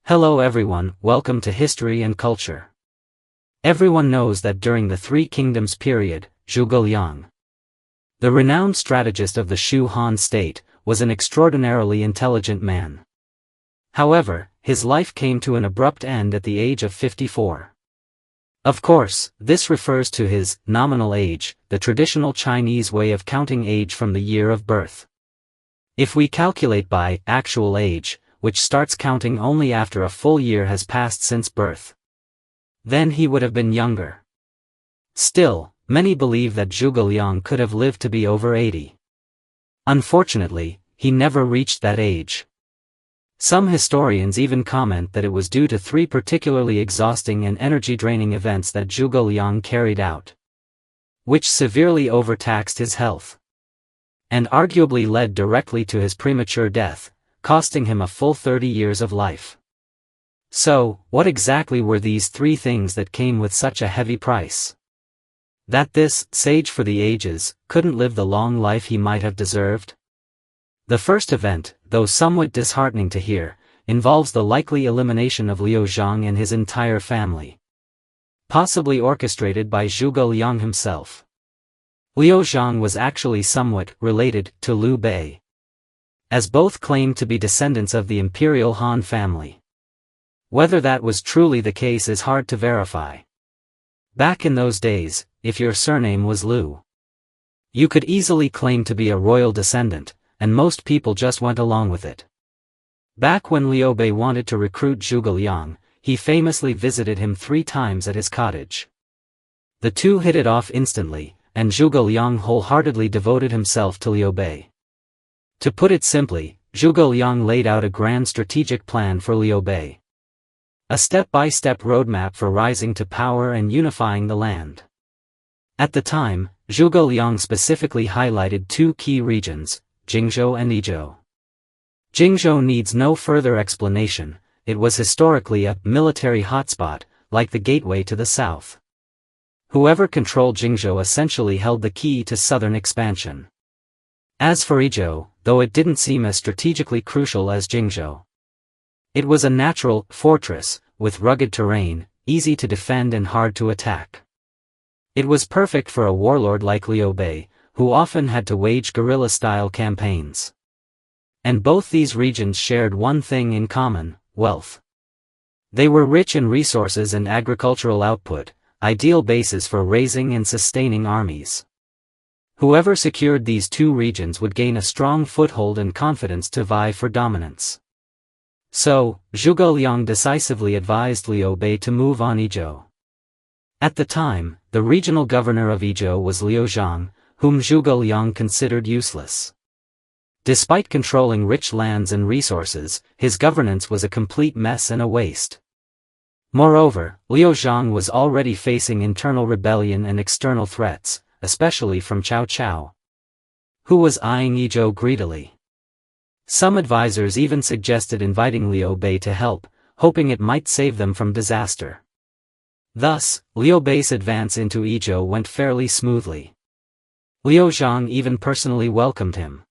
Hello everyone, welcome to History and Culture. Everyone knows that during the Three Kingdoms period, Zhuge Liang, the renowned strategist of the Shu Han state, was an extraordinarily intelligent man. However, his life came to an abrupt end at the age of 54. Of course, this refers to his nominal age, the traditional Chinese way of counting age from the year of birth. If we calculate by actual age, which starts counting only after a full year has passed since birth, then he would have been younger. Still, many believe that Zhuge Liang could have lived to be over 80. Unfortunately, he never reached that age. Some historians even comment that it was due to three particularly exhausting and energy-draining events that Zhuge Liang carried out, which severely overtaxed his health, and arguably led directly to his premature death, costing him a full 30 years of life. So, what exactly were these three things that came with such a heavy price? That this sage for the ages couldn't live the long life he might have deserved? The first event, though somewhat disheartening to hear, involves the likely elimination of Liu Zhang and his entire family, possibly orchestrated by Zhuge Liang himself. Liu Zhang was actually somewhat related to Liu Bei, as both claimed to be descendants of the Imperial Han family. Whether that was truly the case is hard to verify. Back in those days, if your surname was Liu, you could easily claim to be a royal descendant, and most people just went along with it. Back when Liu Bei wanted to recruit Zhuge Liang, he famously visited him 3 times at his cottage. The two hit it off instantly, and Zhuge Liang wholeheartedly devoted himself to Liu Bei. To put it simply, Zhuge Liang laid out a grand strategic plan for Liu Bei, a step-by-step roadmap for rising to power and unifying the land. At the time, Zhuge Liang specifically highlighted 2 key regions, Jingzhou and Yizhou. Jingzhou needs no further explanation. It was historically a military hotspot, like the gateway to the south. Whoever controlled Jingzhou essentially held the key to southern expansion. As for Yizhou, though it didn't seem as strategically crucial as Jingzhou, it was a natural fortress, with rugged terrain, easy to defend and hard to attack. It was perfect for a warlord like Liu Bei, who often had to wage guerrilla-style campaigns. And both these regions shared one thing in common: wealth. They were rich in resources and agricultural output, ideal bases for raising and sustaining armies. Whoever secured these 2 regions would gain a strong foothold and confidence to vie for dominance. So, Zhuge Liang decisively advised Liu Bei to move on Yizhou. At the time, the regional governor of Yizhou was Liu Zhang, whom Zhuge Liang considered useless. Despite controlling rich lands and resources, his governance was a complete mess and a waste. Moreover, Liu Zhang was already facing internal rebellion and external threats, especially from Cao Cao, who was eyeing Yizhou greedily. Some advisors even suggested inviting Liu Bei to help, hoping it might save them from disaster. Thus, Liu Bei's advance into Yizhou went fairly smoothly. Liu Zhang even personally welcomed him.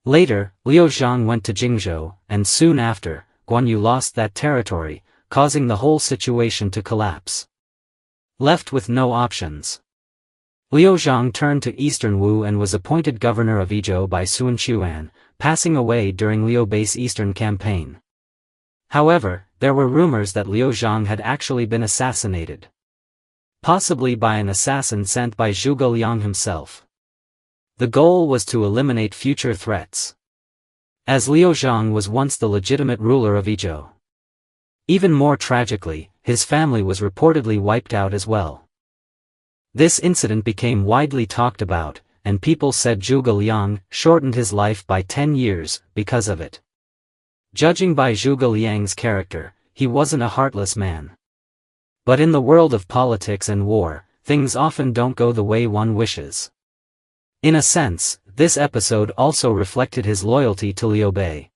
Later, Liu Zhang went to Jingzhou, and soon after, Guan Yu lost that territory, causing the whole situation to collapse. Left with no options, Liu Zhang turned to Eastern Wu and was appointed governor of Yizhou by Sun Quan, passing away during Liu Bei's eastern campaign. However, there were rumors that Liu Zhang had actually been assassinated, possibly by an assassin sent by Zhuge Liang himself. The goal was to eliminate future threats, as Liu Zhang was once the legitimate ruler of Yizhou. Even more tragically, his family was reportedly wiped out as well. This incident became widely talked about, and people said Zhuge Liang shortened his life by 10 years because of it. Judging by Zhuge Liang's character, he wasn't a heartless man. But in the world of politics and war, things often don't go the way one wishes. In a sense, this episode also reflected his loyalty to Liu Bei.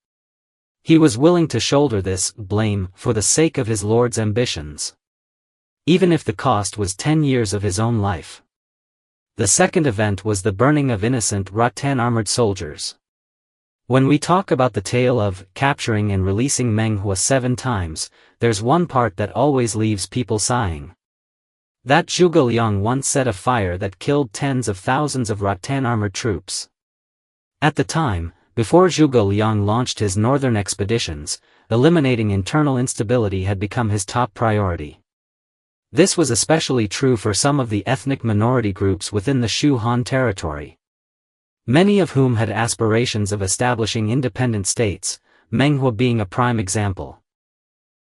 He was willing to shoulder this blame for the sake of his lord's ambitions, even if the cost was 10 years of his own life. The second event was the burning of innocent rattan-armored soldiers. When we talk about the tale of capturing and releasing Menghua 7 times, there's one part that always leaves people sighing. That Zhuge Liang once set a fire that killed tens of thousands of rattan armored troops. At the time, before Zhuge Liang launched his northern expeditions, eliminating internal instability had become his top priority. This was especially true for some of the ethnic minority groups within the Shu Han territory, many of whom had aspirations of establishing independent states, Menghua being a prime example.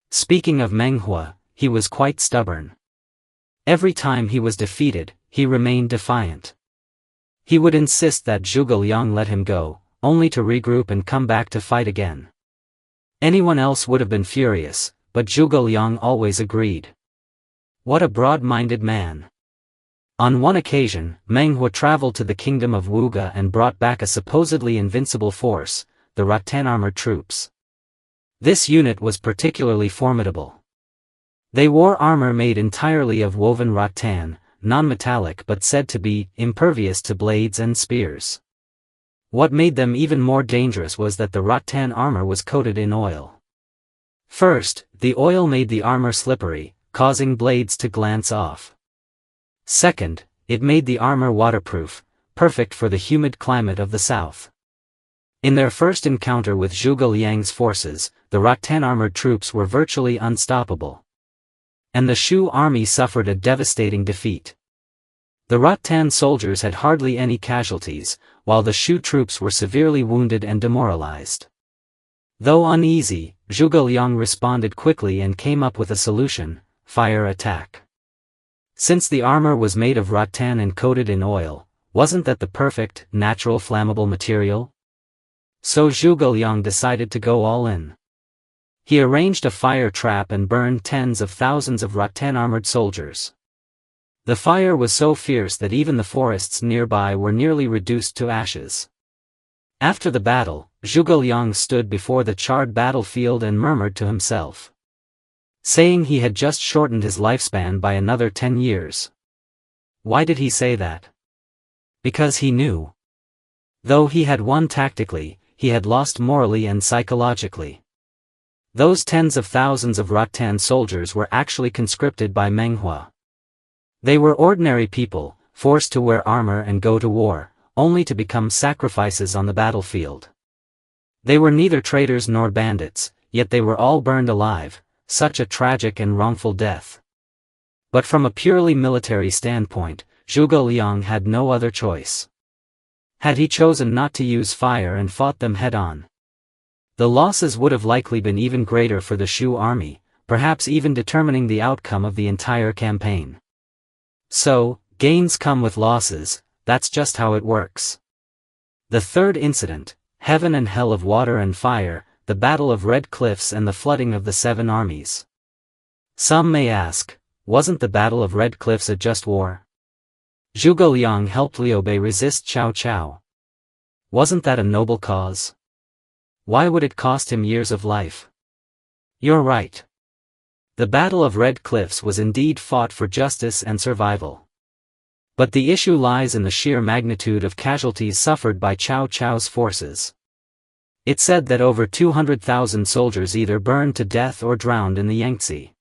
Speaking of Menghua, he was quite stubborn. Every time he was defeated, he remained defiant. He would insist that Zhuge Liang let him go, only to regroup and come back to fight again. Anyone else would have been furious, but Zhuge Liang always agreed. What a broad-minded man. On one occasion, Menghua traveled to the kingdom of Wuge and brought back a supposedly invincible force, the rattan armored troops. This unit was particularly formidable. They wore armor made entirely of woven rattan, non-metallic but said to be impervious to blades and spears. What made them even more dangerous was that the rattan armor was coated in oil. First, the oil made the armor slippery, causing blades to glance off. Second, it made the armor waterproof, perfect for the humid climate of the south. In their first encounter with Zhuge Liang's forces, the rattan-armored troops were virtually unstoppable. And the Shu army suffered a devastating defeat. The rattan soldiers had hardly any casualties, while the Shu troops were severely wounded and demoralized. Though uneasy, Zhuge Liang responded quickly and came up with a solution: fire attack. Since the armor was made of rattan and coated in oil, wasn't that the perfect, natural flammable material? So Zhuge Liang decided to go all in. He arranged a fire trap and burned tens of thousands of rattan-armored soldiers. The fire was so fierce that even the forests nearby were nearly reduced to ashes. After the battle, Zhuge Liang stood before the charred battlefield and murmured to himself, saying he had just shortened his lifespan by another 10 years. Why did he say that? Because he knew. Though he had won tactically, he had lost morally and psychologically. Those tens of thousands of rattan soldiers were actually conscripted by Menghua. They were ordinary people, forced to wear armor and go to war, only to become sacrifices on the battlefield. They were neither traitors nor bandits, yet they were all burned alive. Such a tragic and wrongful death. But from a purely military standpoint, Zhuge Liang had no other choice. Had he chosen not to use fire and fought them head-on, the losses would have likely been even greater for the Shu army, perhaps even determining the outcome of the entire campaign. So, gains come with losses, that's just how it works. The third incident, Heaven and Hell of Water and Fire, the Battle of Red Cliffs and the flooding of the 7 armies. Some may ask, wasn't the Battle of Red Cliffs a just war? Zhuge Liang helped Liu Bei resist Cao Cao. Wasn't that a noble cause? Why would it cost him years of life? You're right. The Battle of Red Cliffs was indeed fought for justice and survival. But the issue lies in the sheer magnitude of casualties suffered by Cao Cao's forces. It's said that over 200,000 soldiers either burned to death or drowned in the Yangtze.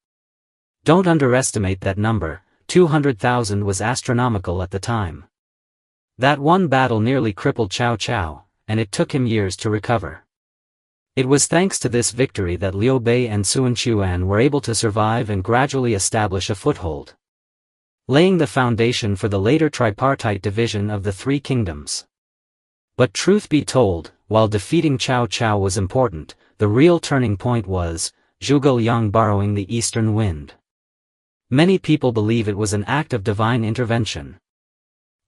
Don't underestimate that number. 200,000 was astronomical at the time. That one battle nearly crippled Cao Cao, and it took him years to recover. It was thanks to this victory that Liu Bei and Sun Quan were able to survive and gradually establish a foothold, laying the foundation for the later tripartite division of the 3 kingdoms. But truth be told, while defeating Cao Cao was important, the real turning point was Zhuge Liang borrowing the eastern wind. Many people believe it was an act of divine intervention.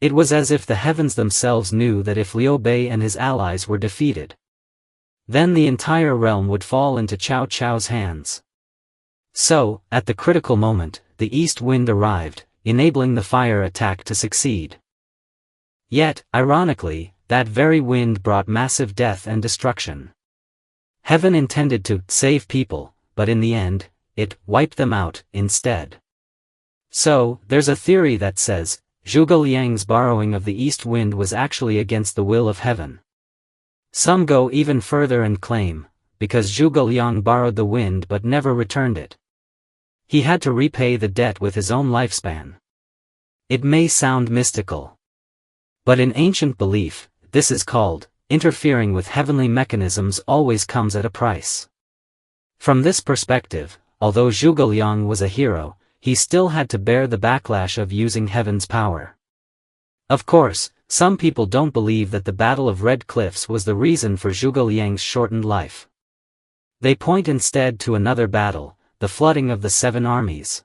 It was as if the heavens themselves knew that if Liu Bei and his allies were defeated, then the entire realm would fall into Cao Cao's hands. So, at the critical moment, the east wind arrived, enabling the fire attack to succeed. Yet, ironically, that very wind brought massive death and destruction. Heaven intended to save people, but in the end, it wiped them out instead. So, there's a theory that says, Zhuge Liang's borrowing of the east wind was actually against the will of heaven. Some go even further and claim, because Zhuge Liang borrowed the wind but never returned it, he had to repay the debt with his own lifespan. It may sound mystical, but in ancient belief, this is called, interfering with heavenly mechanisms always comes at a price. From this perspective, although Zhuge Liang was a hero, he still had to bear the backlash of using heaven's power. Of course, some people don't believe that the Battle of Red Cliffs was the reason for Zhuge Liang's shortened life. They point instead to another battle, the flooding of the 7 armies.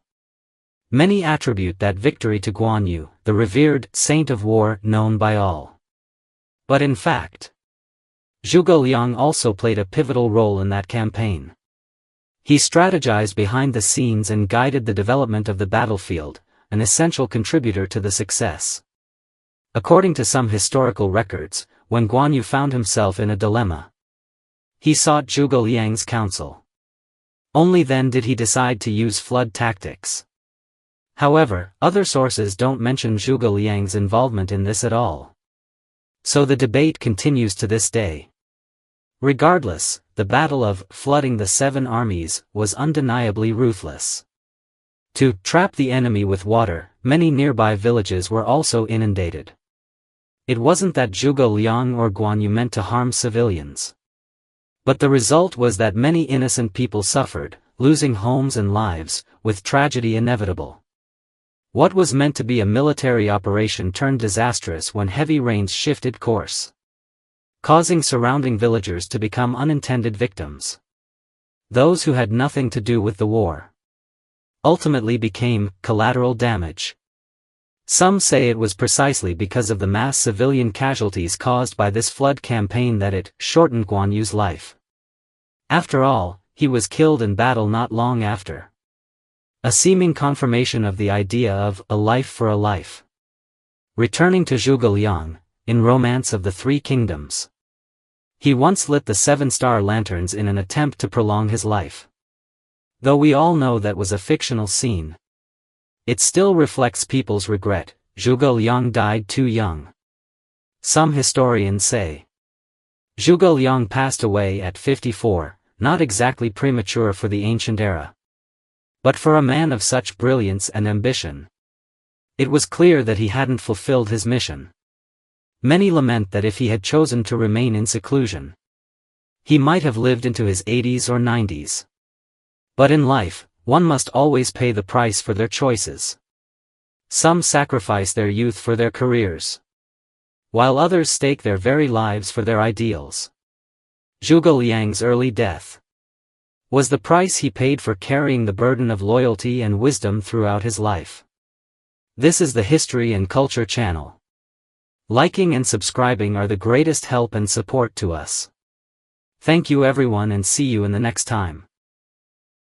Many attribute that victory to Guan Yu, the revered saint of war known by all. But in fact, Zhuge Liang also played a pivotal role in that campaign. He strategized behind the scenes and guided the development of the battlefield, an essential contributor to the success. According to some historical records, when Guan Yu found himself in a dilemma, he sought Zhuge Liang's counsel. Only then did he decide to use flood tactics. However, other sources don't mention Zhuge Liang's involvement in this at all. So the debate continues to this day. Regardless, the battle of flooding the 7 armies was undeniably ruthless. To trap the enemy with water, many nearby villages were also inundated. It wasn't that Zhuge Liang or Guan Yu meant to harm civilians. But the result was that many innocent people suffered, losing homes and lives, with tragedy inevitable. What was meant to be a military operation turned disastrous when heavy rains shifted course, causing surrounding villagers to become unintended victims. Those who had nothing to do with the war ultimately became collateral damage. Some say it was precisely because of the mass civilian casualties caused by this flood campaign that it shortened Guan Yu's life. After all, he was killed in battle not long after. A seeming confirmation of the idea of a life for a life. Returning to Zhuge Liang, in Romance of the Three Kingdoms, he once lit the 7-star lanterns in an attempt to prolong his life. Though we all know that was a fictional scene, it still reflects people's regret. Zhuge Liang died too young. Some historians say Zhuge Liang passed away at 54, not exactly premature for the ancient era. But for a man of such brilliance and ambition, it was clear that he hadn't fulfilled his mission. Many lament that if he had chosen to remain in seclusion, he might have lived into his 80s or 90s. But in life, one must always pay the price for their choices. Some sacrifice their youth for their careers, while others stake their very lives for their ideals. Zhuge Liang's early death was the price he paid for carrying the burden of loyalty and wisdom throughout his life. This is the History and Culture channel. Liking and subscribing are the greatest help and support to us. Thank you everyone and see you in the next time.